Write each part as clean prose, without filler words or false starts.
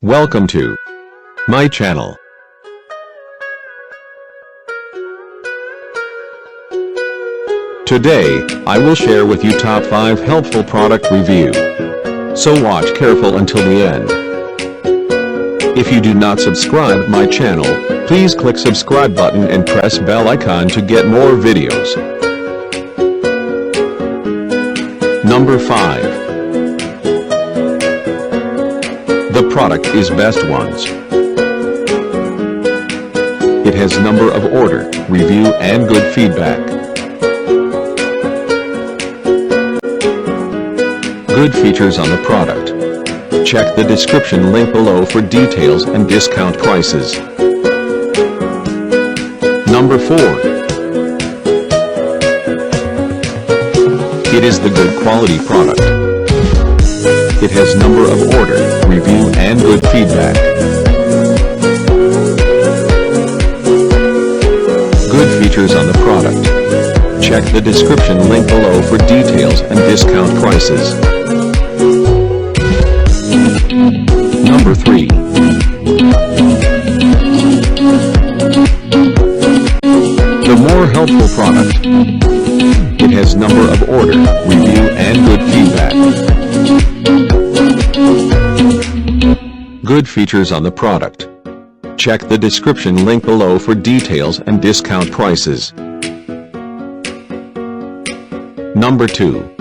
Welcome to my channel. Today, I will share with you top 5 helpful product review. So watch careful until the end. If you do not subscribe my channel, please click subscribe button and press bell icon to get more videos. Number 5. The product is Best Ones. It has number of order, review and good feedback. Good features on the product. Check the description link below for details and discount prices. Number 4. It is the good quality product. It has number of order, review and good feedback. Good features on the product. Check the description link below for details and discount prices. Number 3. The more helpful product. It has number of order, review and good feedback. Good features on the product. Check the description link below for details and discount prices. Number 2.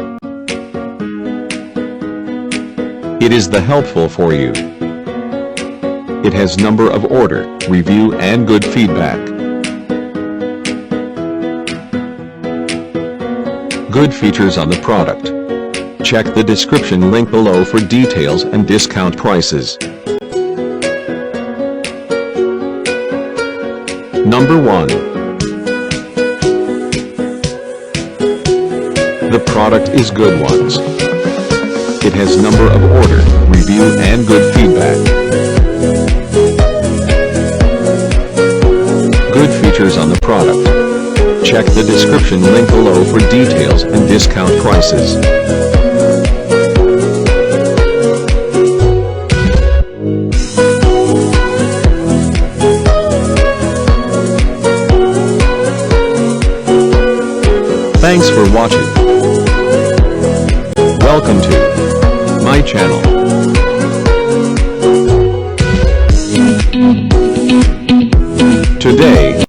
It is the helpful for you. It has number of order, review and good feedback. Good features on the product. Check the description link below for details and discount prices. Number 1. The product is Good Ones. It has number of order, review and good feedback. Good features on the product. Check the description link below for details and discount prices. Thanks for watching. Welcome to my channel. Today,